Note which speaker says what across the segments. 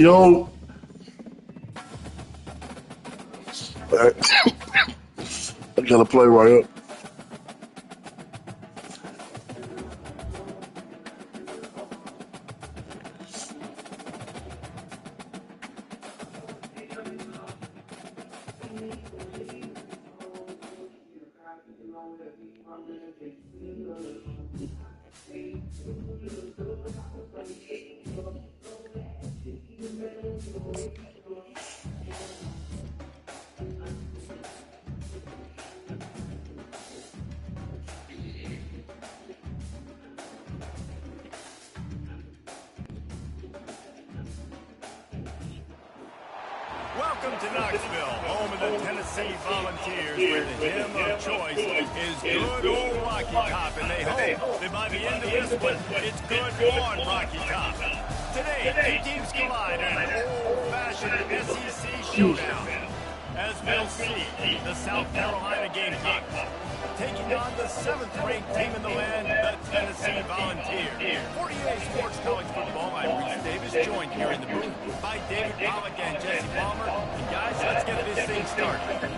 Speaker 1: Yo, I gotta play right up.
Speaker 2: Welcome to Knoxville, home of the Tennessee Volunteers, where the hymn of choice is good old Rocky Top, and they hope that by the end of this one, it's good on Rocky Top. Today, two teams collide in an old-fashioned SEC showdown. As we'll see, the South Carolina Gamecocks taking on the 7th-ranked team in the land, the Tennessee Volunteers. 48 Sports College Football, I'm Reese Davis, joined here in the booth by David Pollack and Jesse Palmer. And guys, let's get this thing started.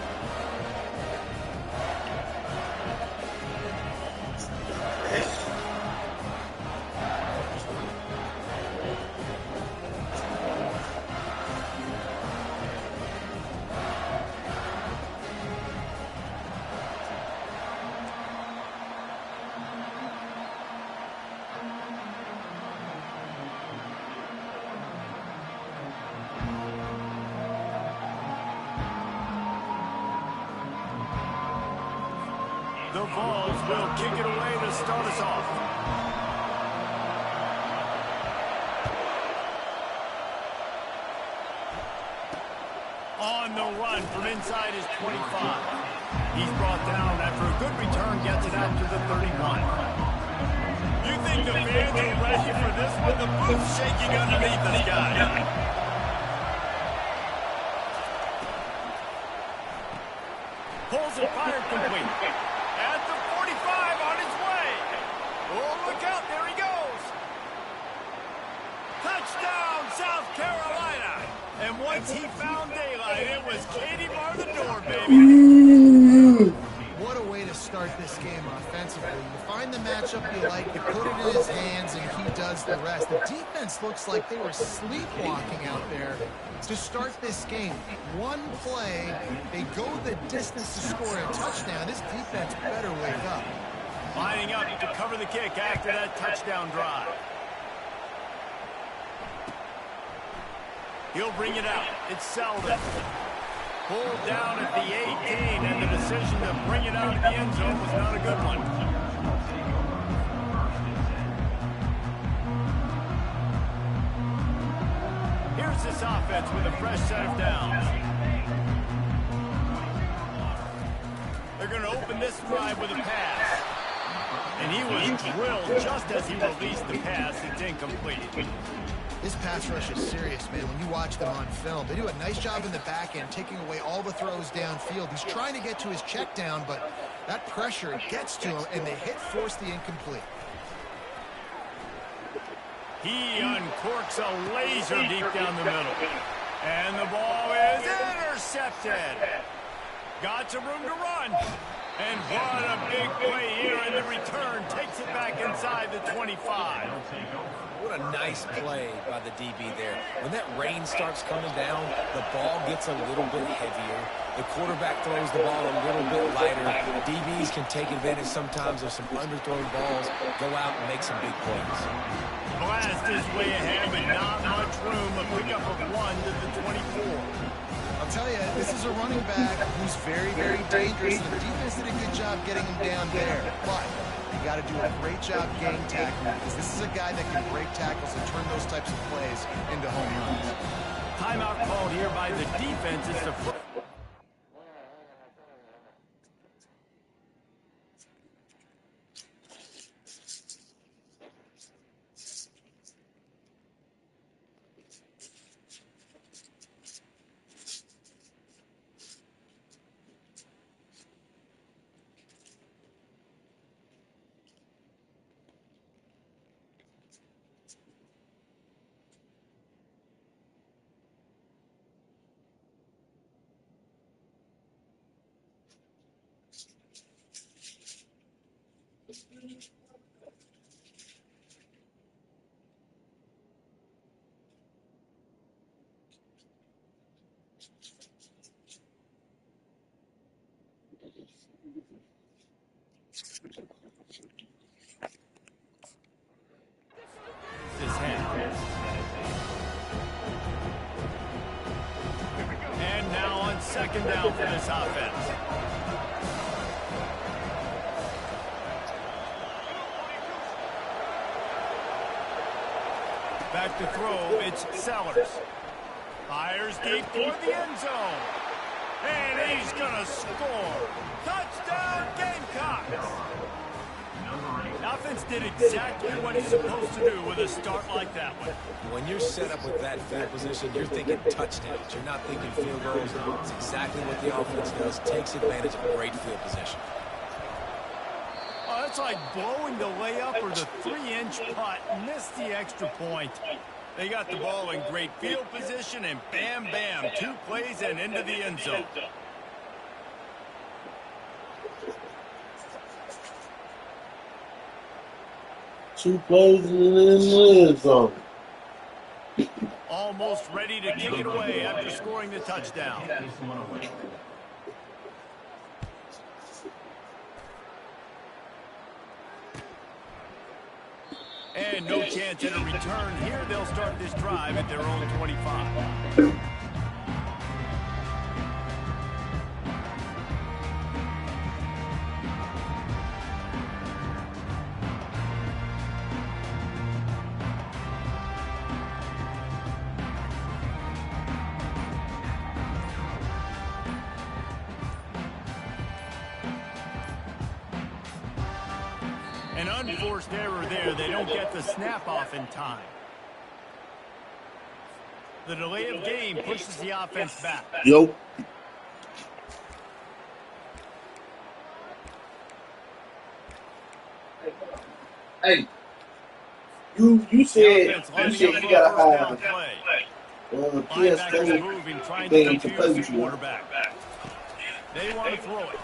Speaker 2: The Vols will kick it away to start us off. On the run from inside his 25. He's brought down after a good return, gets it out to the 31. You think the fans are ready for this one? The booth's shaking underneath this guy. Pulls it, fired complete. At the 45, on his way. Oh, look out, there he goes. Touchdown, South Carolina. And once he found daylight, it was Katie bar the door, baby.
Speaker 3: What a way to start this game offensively. You find the matchup you like, you put it in his hands, and he does the rest. The defense looks like they were sleepwalking out there to start this game. One play, they go the distance to score a touchdown. This defense better wake up.
Speaker 2: Lining up to cover the kick after that touchdown drive. He'll bring it out. It's Selden. Pulled down at the 18, and the decision to bring it out of the end zone was not a good one. Here's this offense with a fresh set of downs. They're going to open this drive with a pass. And he was drilled just as he released the pass. It's incomplete.
Speaker 3: This pass rush is serious, man. When you watch them on film, they do a nice job in the back end, taking away all the throws downfield. He's trying to get to his check down, but that pressure gets to him, and they force the incomplete.
Speaker 2: He uncorks a laser deep down the middle. And the ball is intercepted. Got some room to run. And what a big play here, and the return takes it back inside the 25.
Speaker 4: What a nice play by the DB there. When that rain starts coming down, the ball gets a little bit heavier. The quarterback throws the ball a little bit lighter. DBs can take advantage sometimes of some underthrown balls, go out and make some big plays.
Speaker 2: Blast is way ahead, but not much room. A pickup of 1 to the 24.
Speaker 3: I'll tell you, this is a running back who's very, very dangerous, and the defense did a good job getting him down there. But you got to do a great job gang tackling, because this is a guy that can break tackles and turn those types of plays into home runs.
Speaker 2: Timeout called here by the defense. It's the first. second down for this offense. Back to throw, it's Sellers. Fires deep toward the end zone. And he's going to score. Touchdown, Gamecocks. The offense did exactly what it's supposed to do with a start like that one.
Speaker 4: When you're set up with that field position, you're thinking touchdowns. You're not thinking field goals. It's exactly what the offense does. Takes advantage of a great field position.
Speaker 2: Oh, that's like blowing the layup or the 3-inch putt. Missed the extra point. They got the ball in great field position, and bam, bam, 2 plays and into the end zone.
Speaker 5: Two plays in the end zone.
Speaker 2: Almost ready to kick it away after scoring the touchdown. And no chance at a return here. They'll start this drive at their own 25. An unforced error there. They don't get the snap off in time. The delay of game pushes the offense back.
Speaker 1: Yo.
Speaker 5: Hey, you said you gotta have
Speaker 2: Linebackers moving, trying to confuse the quarterback. They want to throw it.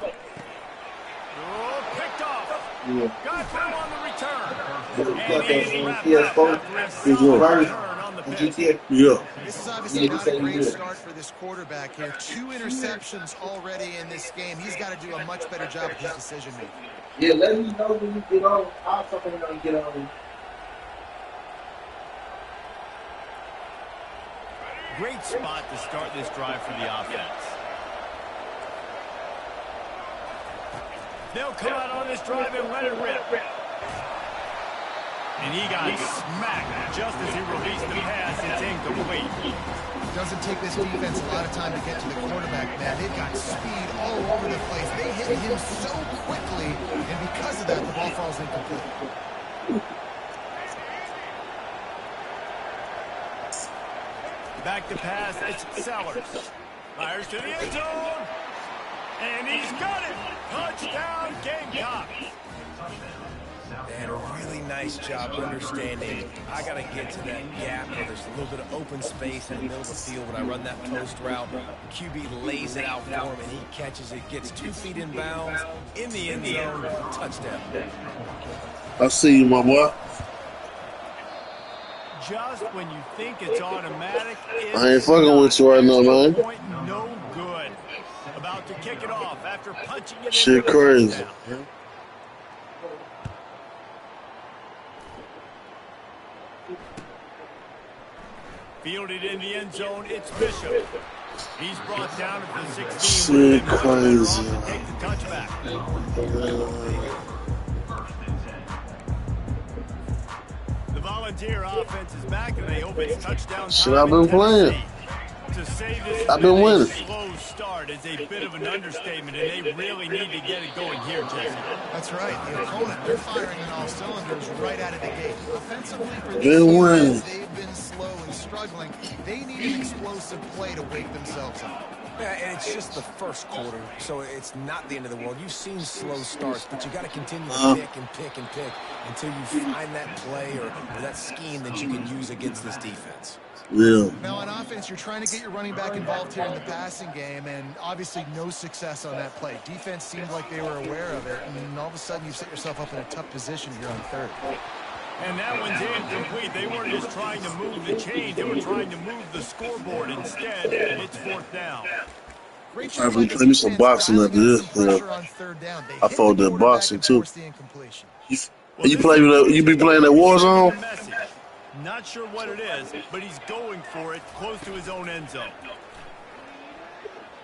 Speaker 2: Oh, picked off.
Speaker 5: Yeah.
Speaker 2: Got him on the return. And he's wrapped
Speaker 5: PS4.
Speaker 2: up after a solid return on the pitch.
Speaker 5: GTA.
Speaker 1: Yeah.
Speaker 3: This is obviously not a great start for this quarterback here. 2 interceptions already in this game. He's got to do a much better job with his decision making.
Speaker 5: Yeah, let me know when you get on. I'll talk when you get on.
Speaker 2: Great spot to start this drive for the offense. They'll come out on this drive and let it rip. And he got smacked just as he released the pass. It's incomplete.
Speaker 3: It doesn't take this defense a lot of time to get to the quarterback, man. They've got speed all over the place. They hit him so quickly, and because of that, the ball falls incomplete.
Speaker 2: Back to pass, it's Sellers. Fires to the end zone. And he's got it. Touchdown, Gamecocks.
Speaker 4: And a really nice job understanding. I got to get to that gap where there's a little bit of open space in the middle of the field when I run that post route. QB lays it out for him, and he catches it, gets 2 feet in bounds, in the end zone, touchdown.
Speaker 1: I see you, my boy.
Speaker 2: Just when you think it's automatic,
Speaker 1: I ain't fucking with you right now, man.
Speaker 2: Point no good. About to kick it off after punching it
Speaker 1: Shit
Speaker 2: into
Speaker 1: crazy.
Speaker 2: the touchdown. Fielded in the end zone, it's Bishop. He's brought down at the 16.
Speaker 1: Shit crazy.
Speaker 2: Take the touchback. The Volunteer offense is back, and they hope it's touchdown
Speaker 1: Shit,
Speaker 2: time
Speaker 1: I've been
Speaker 2: in
Speaker 1: playing.
Speaker 2: Tennessee. To say this
Speaker 1: I've been winning.
Speaker 2: slow start is a bit of an understatement, and they really need to get it going here, Jesse.
Speaker 3: That's right. The opponent, they're firing on all cylinders right out of the gate. Offensively, for this
Speaker 1: Been
Speaker 3: team,
Speaker 1: winning.
Speaker 3: they've been slow and struggling. They need an explosive play to wake themselves up.
Speaker 4: Yeah, and it's just the first quarter, so it's not the end of the world. You've seen slow starts, but you got to continue to pick and pick and pick until you find that play or that scheme that you can use against this defense.
Speaker 1: Yeah.
Speaker 3: Now, on offense, you're trying to get your running back involved here in the passing game, and obviously no success on that play. Defense seemed like they were aware of it, and all of a sudden you set yourself up in a tough position here on third.
Speaker 2: And that one's incomplete. They weren't just trying to move the chains. They were trying to move the scoreboard instead. It's 4th down.
Speaker 3: Great
Speaker 1: All right,
Speaker 3: job by
Speaker 1: play
Speaker 3: the
Speaker 1: me some
Speaker 3: defense
Speaker 1: boxing
Speaker 3: dialing
Speaker 1: after
Speaker 3: in
Speaker 1: this,
Speaker 3: some
Speaker 1: yeah.
Speaker 3: pressure on third down. They
Speaker 1: I
Speaker 3: hit
Speaker 1: fought
Speaker 3: the
Speaker 1: that
Speaker 3: quarterback
Speaker 1: boxing,
Speaker 3: and
Speaker 1: too.
Speaker 3: forced the incompletion.
Speaker 1: You play that? You be playing that Warzone?
Speaker 2: Message. Not sure what it is, but he's going for it close to his own end zone.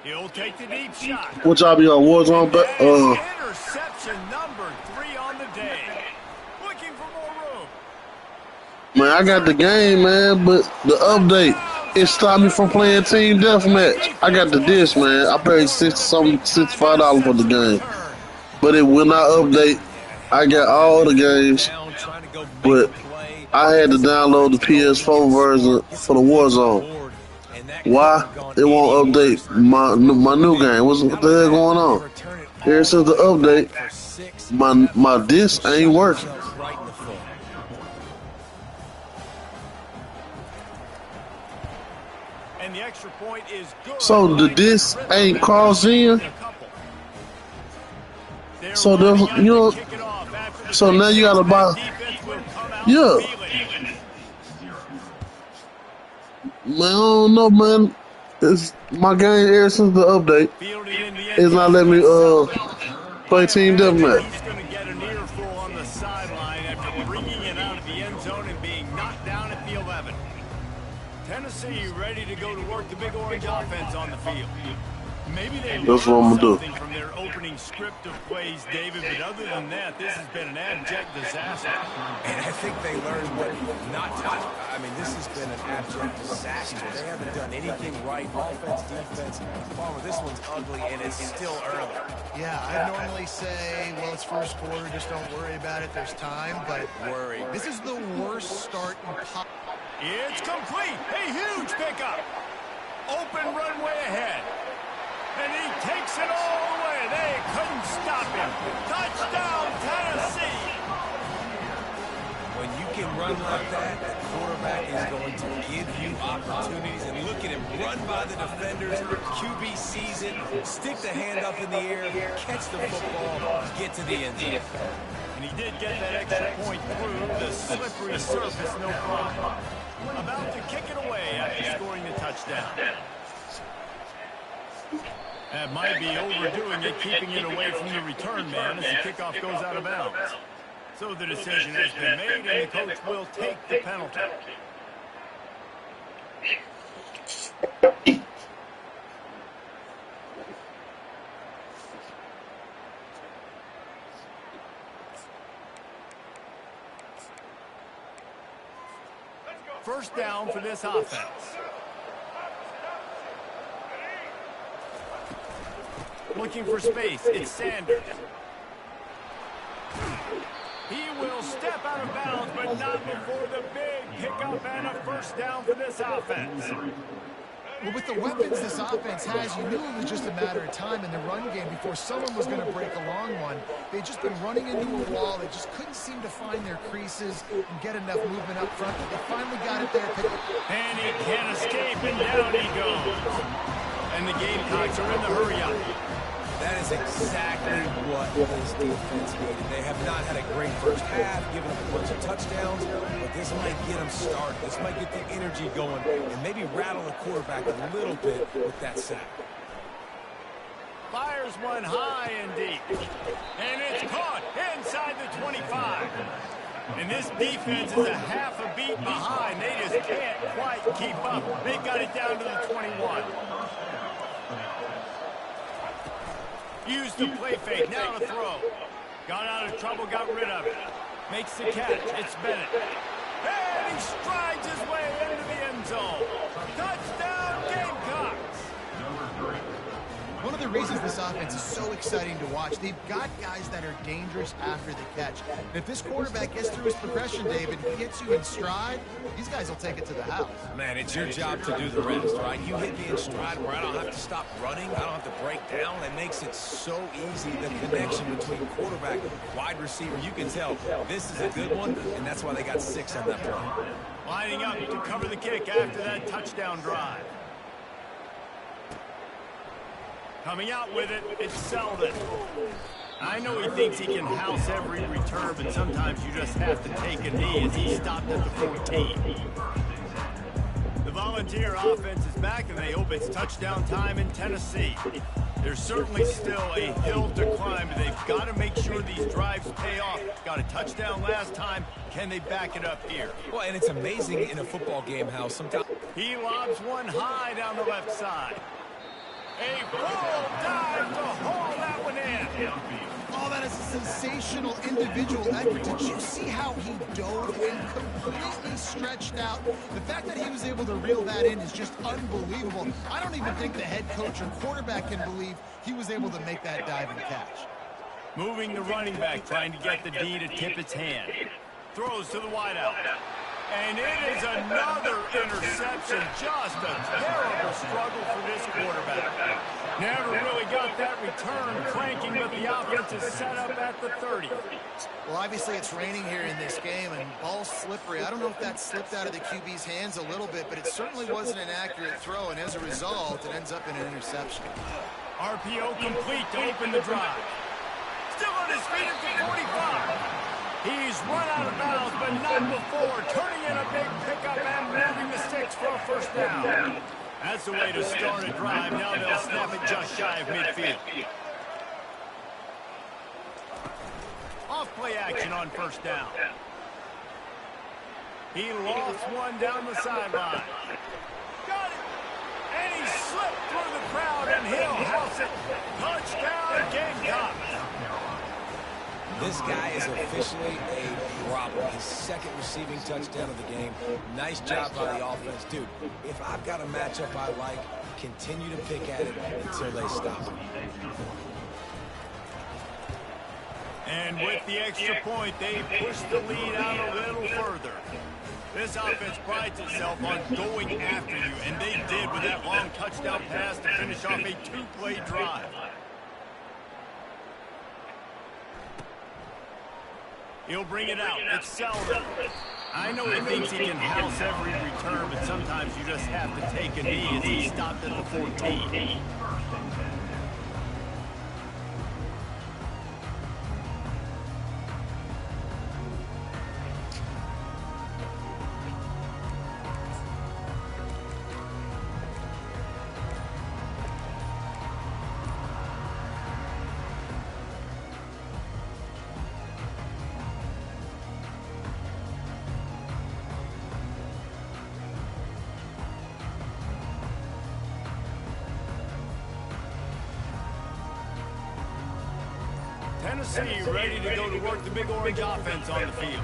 Speaker 2: He'll take the deep shot.
Speaker 1: What y'all be on Warzone? But
Speaker 2: Interception number 3 on the day. Looking for more room.
Speaker 1: man, I got the game, man, but the update it stopped me from playing Team Deathmatch. I got the disc, man. I paid $65 for the game, but it will not update. I got all the games, but I had to download the PS4 version for the Warzone. Why? It won't update my new game. What the hell going on? Ever since the update, my disc ain't working.
Speaker 2: And the extra point is good.
Speaker 1: So the disc ain't crossed in. So there's, you know, so now you gotta buy. Yeah. Man, I don't know, man. It's my game ever since the update. It's not letting me play Team Deathmatch.
Speaker 2: He's going to get an earful on the sideline after bringing it out of the end zone and being knocked down at the 11. Tennessee ready to go to work the Big Orange offense on the field. Maybe they
Speaker 1: That's what I'm gonna do.
Speaker 2: from their opening script of plays, David, but other than that, this has been an abject disaster.
Speaker 4: And I think they learned what not to do. I mean, this has been an abject disaster. They haven't done anything right. Offense, defense. Palmer, this one's ugly, and it's still early.
Speaker 3: Yeah, I normally say, well, it's first quarter, just don't worry about it. There's time, but this is the worst start in pop.
Speaker 2: It's complete. A huge pickup. Open runway ahead. And he takes it all the way. They couldn't stop him. Touchdown, Tennessee.
Speaker 4: When you can run like that, the quarterback is going to give you opportunities. And look at him run by the defenders. QB sees it, stick the hand up in the air, catch the football, get to the end zone.
Speaker 2: And he did get that extra point through the slippery surface, no problem. About to kick it away after scoring the touchdown. That might be overdoing it, keeping it away from the return man as the kickoff goes out of bounds. So the decision has been made, and the coach will take the penalty. First down for this offense. Looking for space, it's Sanders. He will step out of bounds, but not before the big pickup and a first down for this offense.
Speaker 3: Well, with the weapons this offense has, you knew it was just a matter of time in the run game before someone was going to break a long one. They'd just been running into a wall. They just couldn't seem to find their creases and get enough movement up front. But they finally got it there.
Speaker 2: And he can't escape, and down he goes. And the Gamecocks are in the hurry-up.
Speaker 4: That is exactly what this defense needed. They have not had a great first half, given up a bunch of touchdowns, but this might get them started. This might get the energy going and maybe rattle the quarterback a little bit with that sack.
Speaker 2: Fires one high and deep. And it's caught inside the 25. And this defense is a half a beat behind. They just can't quite keep up. They got it down to the 21. Used the play fake, now to throw. Got out of trouble, got rid of it. Makes the catch, it's Bennett. And he strides his way into the end zone. Touchdown, Gamecocks!
Speaker 3: One of the reasons this offense is so exciting to watch, they've got guys that are dangerous after the catch. And if this quarterback gets through his progression, David, he gets you in stride, these guys will take it to the house.
Speaker 4: Man, it's your job to do the rest, right? You hit me in stride where I don't have to stop running, I don't have to break down. It makes it so easy, the connection between quarterback and wide receiver. You can tell this is a good one, and that's why they got 6 on that play.
Speaker 2: Lining up to cover the kick after that touchdown drive. Coming out with it, it's Selden. I know he thinks he can house every return, but sometimes you just have to take a knee as he stopped at the 14. The Volunteer offense is back, and they hope it's touchdown time in Tennessee. There's certainly still a hill to climb, but they've got to make sure these drives pay off. Got a touchdown last time. Can they back it up here?
Speaker 4: Well, and it's amazing in a football game how sometimes
Speaker 2: he lobs one high down the left side. A full dive to haul that one in.
Speaker 3: Oh, that is a sensational individual effort. Did you see how he dove and completely stretched out? The fact that he was able to reel that in is just unbelievable. I don't even think the head coach or quarterback can believe he was able to make that dive and catch.
Speaker 2: Moving the running back, trying to get the D to tip its hand. Throws to the wideout. And it is another interception. Just a terrible struggle for this quarterback. Never really got that return cranking, but the offense is set up at the 30.
Speaker 3: Well, obviously it's raining here in this game, and ball's slippery. I don't know if that slipped out of the QB's hands a little bit, but it certainly wasn't an accurate throw, and as a result, it ends up in an interception.
Speaker 2: RPO complete to open the drive. Still on his feet at the 45. He's run out of bounds, but not before. Turning in a big pickup and moving the sticks for a first down. That's the way to start a drive. Now they'll snap it just shy of midfield. Off play action on first down. He lost one down the sideline. Got it. And he slipped through the crowd, and he'll house it. Touchdown, Gamecocks.
Speaker 4: This guy is officially a problem. His second receiving touchdown of the game. Nice job by the offense. Dude, if I've got a matchup I like, continue to pick at it until they stop him.
Speaker 2: And with the extra point, they push the lead out a little further. This offense prides itself on going after you, and they did with that long touchdown pass to finish off a two-play drive. He'll bring it out. It's Selden. I know he thinks he can house every return, but sometimes you just have to take a knee as he stopped at the 14. Tennessee ready to go to work the Big Orange offense on the field.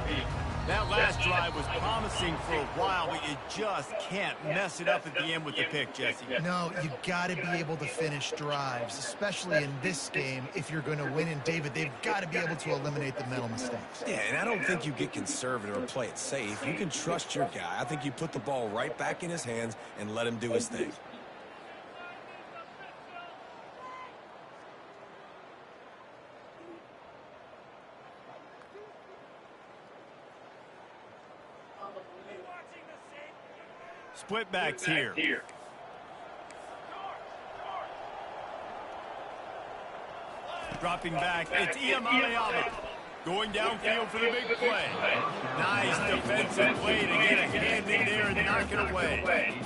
Speaker 2: That last drive was promising for a while, but you just can't mess it up at the end with the pick, Jesse.
Speaker 3: No, you got to be able to finish drives, especially in this game. If you're going to win, and David, they've got to be able to eliminate the mental mistakes.
Speaker 4: Yeah, and I don't think you get conservative or play it safe. You can trust your guy. I think you put the ball right back in his hands and let him do his thing.
Speaker 2: Split backs here. Dropping back, it's Iamaleava. Going downfield for the big play. Nice defensive play to get a hand in there and knock it away.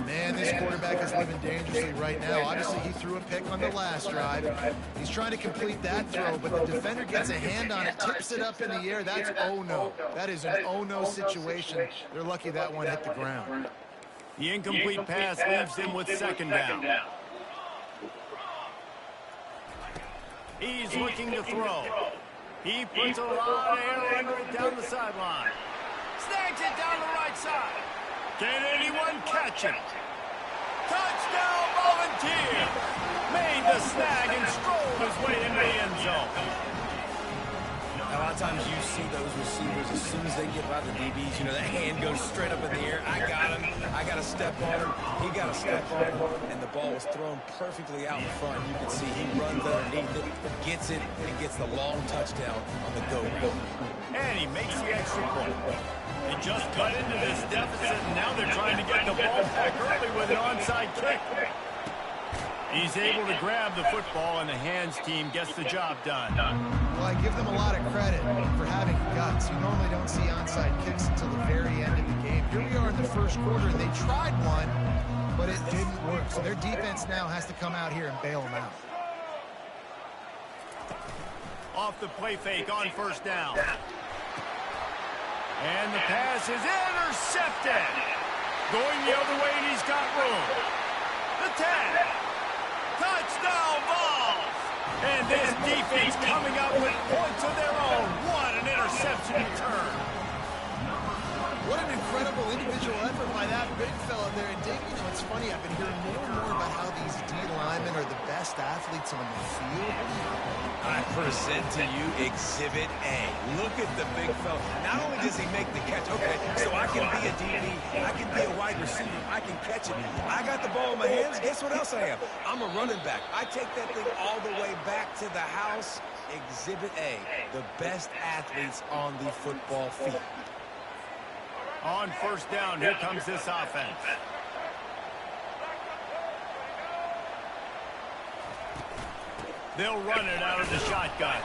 Speaker 3: Man, this quarterback is living dangerously right now. Obviously, he threw a pick on the last drive. He's trying to complete that throw, but the defender gets a hand on it, tips it up in the air. That's oh-no. That is an oh-no situation. They're lucky that one hit the ground.
Speaker 2: The incomplete pass leaves him with second down. He's looking to throw. He puts a lot of air under it down the sideline. Snags it down the right side. Can anyone catch it? Touchdown, Volunteer! Made the snag and strolled his way into the end zone.
Speaker 4: A lot of times you see those receivers, as soon as they get by the DBs, you know, that hand goes straight up in the air. I got him. I got to step on him. He got to step on him. And the ball was thrown perfectly out in front. You can see he runs underneath it, gets it, and gets the long touchdown on the go route.
Speaker 2: And he makes the extra point. They just cut into this deficit, and now they're trying to get the ball back early with an onside kick. He's able to grab the football, and the hands team gets the job done.
Speaker 3: Well, I give them a lot of credit for having guts. You normally don't see onside kicks until the very end of the game. Here we are in the first quarter, and they tried one, but it didn't work. So their defense now has to come out here and bail them out.
Speaker 2: Off the play fake on first down. And the pass is intercepted. Going the other way, and he's got room. The tag. And this defense coming up with points of their own. What an interception return.
Speaker 3: What an incredible individual effort by that big fella there. And Dave, it's funny, I've been hearing more and more about how these D linemen are the best athletes on the field.
Speaker 4: I present to you Exhibit A. Look at the big fella. Not only does he make the catch, okay, so I can be a DB, I can be a wide receiver, I can catch it. I got the ball in my hands, guess what else I am? I'm a running back. I take that thing all the way back to the house. Exhibit A, the best athletes on the football field.
Speaker 2: On first down, here comes this offense. They'll run it out of the shotgun.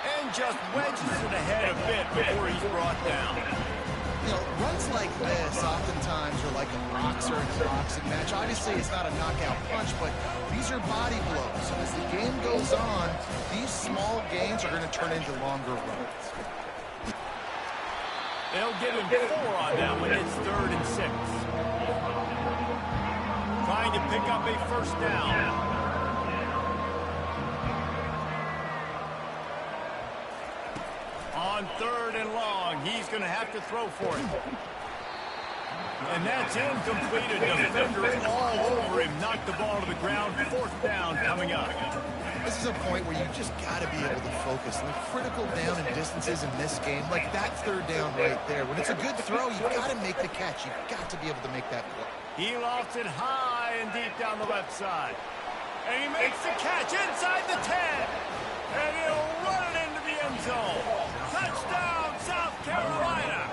Speaker 2: And just wedges it ahead a bit before he's brought down.
Speaker 3: You know, runs like this oftentimes are like a boxer in a boxing match. Obviously, it's not a knockout punch, but these are body blows. And as the game goes on, these small gains are going to turn into longer runs.
Speaker 2: They'll give him 4 on that one. It's 3rd and 6. Trying to pick up a first down. On 3rd and long, he's going to have to throw for it. And that's incomplete. A defender all over him. Knocked the ball to the ground. 4th down coming up.
Speaker 3: This is a point where you just got to be able to focus. And the critical down and distances in this game, like that 3rd down right there. When it's a good throw, you've got to make the catch. You've got to be able to make that play.
Speaker 2: He lofts it high and deep down the left side. And he makes the catch inside the 10. And he'll run it into the end zone. Touchdown, South Carolina.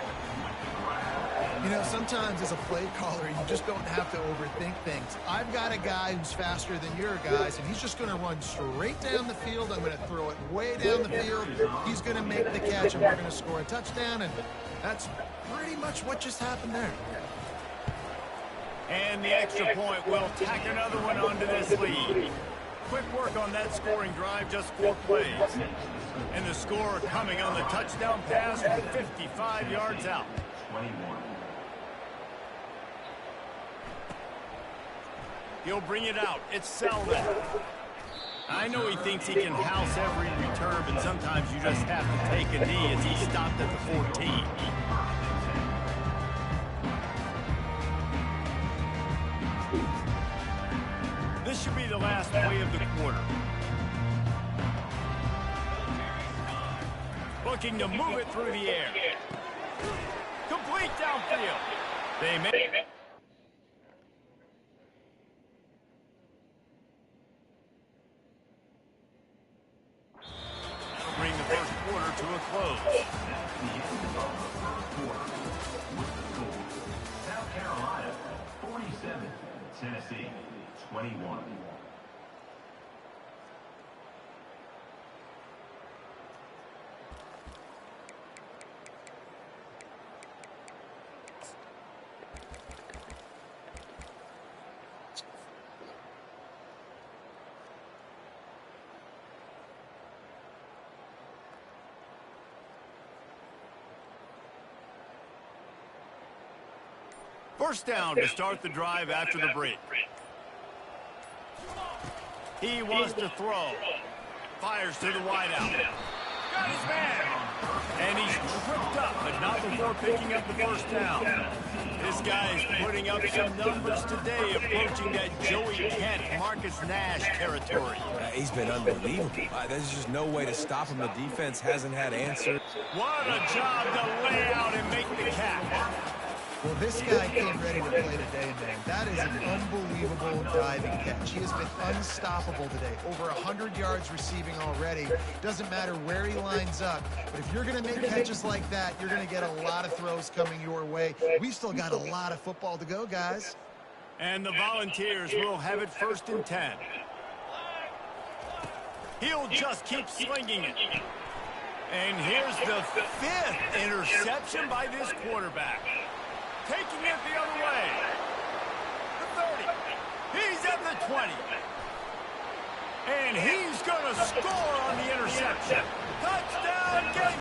Speaker 3: You know, sometimes as a play caller, you just don't have to overthink things. I've got a guy who's faster than your guys, and he's just going to run straight down the field. I'm going to throw it way down the field. He's going to make the catch, and we're going to score a touchdown, and that's pretty much what just happened there.
Speaker 2: And the extra point will tack another one onto this lead. Quick work on that scoring drive, just 4 plays. And the score coming on the touchdown pass from 55 yards out.
Speaker 6: 21.
Speaker 2: He'll bring it out. It's Selden. I know he thinks he can house every return, but sometimes you just have to take a knee as he stopped at the 14. This should be the last play of the quarter. Looking to move it through the air. Complete downfield. They make it. That'll bring the first quarter to a close.
Speaker 6: South Carolina 47, Tennessee 21.
Speaker 2: First down to start the drive after the break. He wants to throw. Fires to the wideout. Got his man. And he's tripped up, but not before picking up the first down. This guy is putting up some numbers today, approaching that Joey Kent, Marcus Nash territory.
Speaker 4: He's been unbelievable. There's just no way to stop him. The defense hasn't had answers.
Speaker 2: What a job to lay out and make the catch.
Speaker 3: Well, this guy came ready to play today, man. That is an unbelievable diving catch. He has been unstoppable today. Over 100 yards receiving already. Doesn't matter where he lines up. But if you're going to make catches like that, you're going to get a lot of throws coming your way. We've still got a lot of football to go, guys.
Speaker 2: And the Volunteers will have it 1st and 10. He'll just keep slinging it. And here's the 5th interception by this quarterback. Taking it the other way. The 30. He's at the 20. And he's going to score on the interception. Touchdown, game.